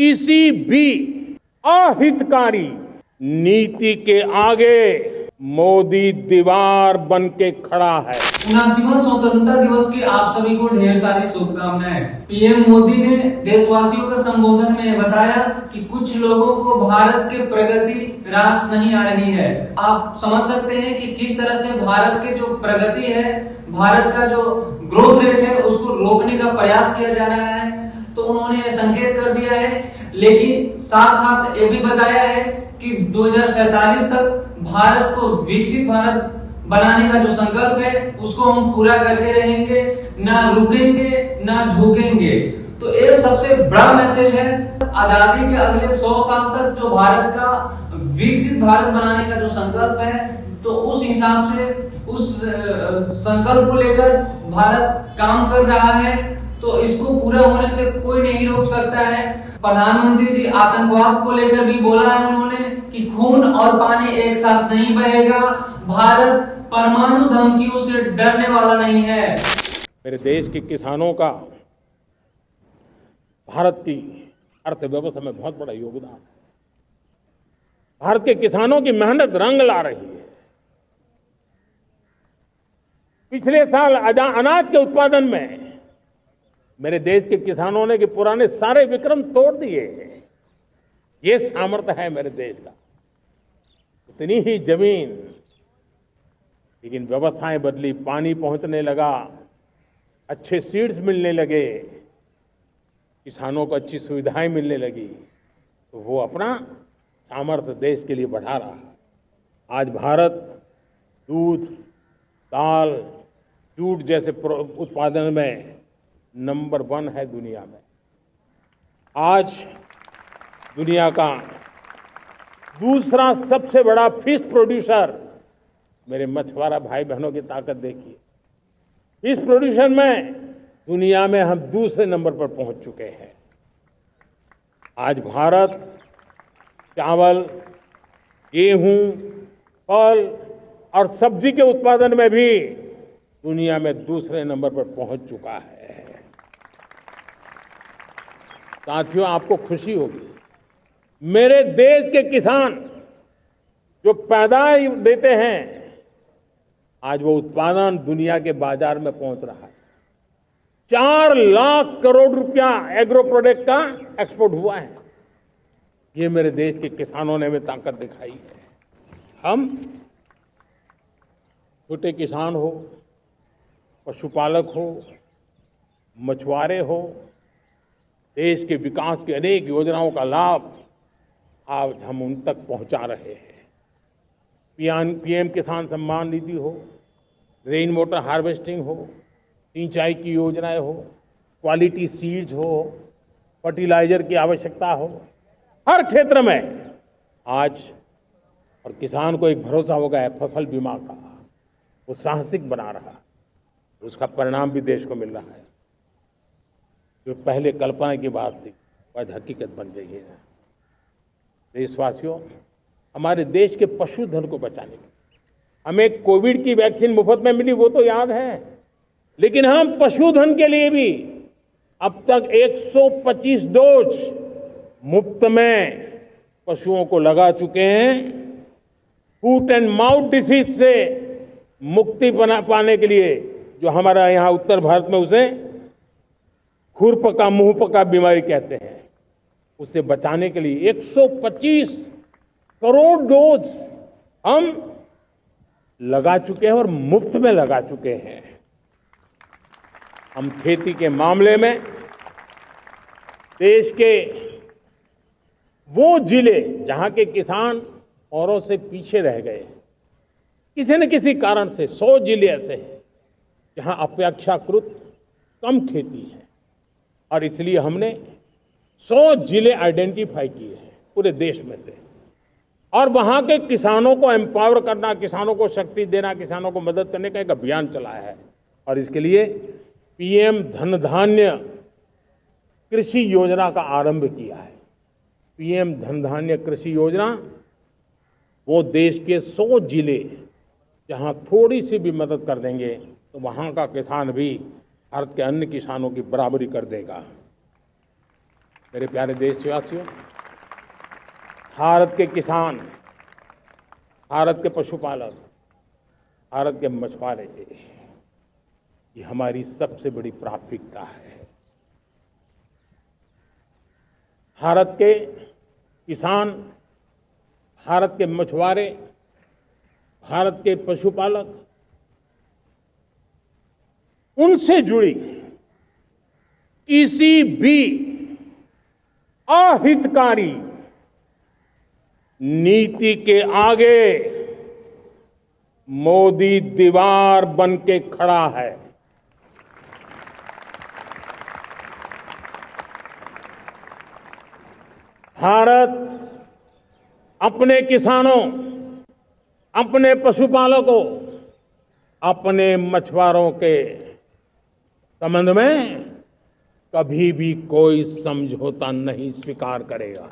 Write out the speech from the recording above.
किसी भी अहितकारी नीति के आगे मोदी दीवार बन के खड़ा है। 79वां स्वतंत्रता दिवस की आप सभी को ढेर सारी शुभकामनाएं। पीएम मोदी ने देशवासियों के संबोधन में बताया कि कुछ लोगों को भारत के प्रगति रास नहीं आ रही है। आप समझ सकते हैं कि किस तरह से भारत के जो प्रगति है, भारत का जो ग्रोथ रेट है, उसको रोकने का प्रयास किया जा रहा है। तो उन्होंने संकेत कर दिया है, लेकिन साथ साथ ये भी बताया है कि 2047 तक भारत को विकसित भारत बनाने का जो संकल्प है उसको हम पूरा करके रहेंगे, ना रुकेंगे ना झुकेंगे। तो ये सबसे बड़ा मैसेज है। आजादी के अगले 100 साल तक जो भारत का विकसित भारत बनाने का जो संकल्प है, तो उस हिसाब से उस संकल्प को लेकर भारत काम कर रहा है। तो इसको पूरा होने से कोई नहीं रोक सकता है। प्रधानमंत्री जी आतंकवाद को लेकर भी बोला है उन्होंने कि खून और पानी एक साथ नहीं बहेगा। भारत परमाणु धमकियों से डरने वाला नहीं है। मेरे देश के किसानों का भारत की अर्थव्यवस्था में बहुत बड़ा योगदान है। भारत के किसानों की मेहनत रंग ला रही है। पिछले साल अनाज के उत्पादन में मेरे देश के किसानों ने कि पुराने सारे विक्रम तोड़ दिए। ये सामर्थ्य है मेरे देश का। इतनी ही जमीन, लेकिन व्यवस्थाएं बदली, पानी पहुंचने लगा, अच्छे सीड्स मिलने लगे, किसानों को अच्छी सुविधाएं मिलने लगी, तो वो अपना सामर्थ्य देश के लिए बढ़ा रहा है। आज भारत दूध, दाल, जूट जैसे उत्पादन में नंबर 1 है दुनिया में। आज दुनिया का दूसरा सबसे बड़ा फिश प्रोड्यूसर, मेरे मछुआरा भाई बहनों की ताकत देखिए। फिश प्रोड्यूशन में दुनिया में हम दूसरे नंबर पर पहुंच चुके हैं। आज भारत चावल, गेहूं, फल और सब्जी के उत्पादन में भी दुनिया में दूसरे नंबर पर पहुंच चुका है। साथियों, आपको खुशी होगी, मेरे देश के किसान जो पैदावार देते हैं, आज वो उत्पादन दुनिया के बाजार में पहुंच रहा है। 4 लाख करोड़ रुपया एग्रो प्रोडक्ट का एक्सपोर्ट हुआ है। ये मेरे देश के किसानों ने भी ताकत दिखाई है। हम छोटे किसान हो, पशुपालक हो, मछुआरे हो, देश के विकास की अनेक योजनाओं का लाभ आज हम उन तक पहुंचा रहे हैं। पीएम किसान सम्मान निधि हो, रेन वाटर हार्वेस्टिंग हो, सिंचाई की योजनाएं हो, क्वालिटी सीड्स हो, फर्टिलाइजर की आवश्यकता हो, हर क्षेत्र में आज और किसान को एक भरोसा हो गया है फसल बीमा का। वो साहसिक बना रहा, उसका परिणाम भी देश को मिल रहा है। जो पहले कल्पना की बात थी आज हकीकत बन गई है। देशवासियों, हमारे देश के पशुधन को बचाने के हमें कोविड की वैक्सीन मुफ्त में मिली, वो तो याद है, लेकिन हम पशुधन के लिए भी अब तक 125 डोज मुफ्त में पशुओं को लगा चुके हैं। फूट एंड माउथ डिसीज से मुक्ति पाने के लिए, जो हमारा यहाँ उत्तर भारत में उसे खुरपका मुंहपका बीमारी कहते हैं, उसे बचाने के लिए 125 करोड़ डोज हम लगा चुके हैं और मुफ्त में लगा चुके हैं। हम खेती के मामले में देश के वो जिले जहां के किसान औरों से पीछे रह गए, किसी न किसी कारण से 100 जिले ऐसे हैं जहां अपेक्षाकृत कम खेती है, और इसलिए हमने 100 जिले आइडेंटिफाई किए हैं पूरे देश में से, और वहां के किसानों को एम्पावर करना, किसानों को शक्ति देना, किसानों को मदद करने का एक अभियान चलाया है। और इसके लिए पीएम धन धान्य कृषि योजना का आरंभ किया है। पीएम धन धान्य कृषि योजना वो देश के 100 जिले जहां थोड़ी सी भी मदद कर देंगे तो वहां का किसान भी भारत के अन्य किसानों की बराबरी कर देगा। मेरे प्यारे देशवासियों, भारत के किसान, भारत के पशुपालक, भारत के मछुआरे, ये हमारी सबसे बड़ी प्राथमिकता है। भारत के किसान, भारत के मछुआरे, भारत के पशुपालक, उनसे जुड़ी किसी भी अहितकारी नीति के आगे मोदी दीवार बन के खड़ा है। भारत अपने किसानों, अपने पशुपालकों, अपने मछुआरों के संबंध में कभी भी कोई समझौता नहीं स्वीकार करेगा।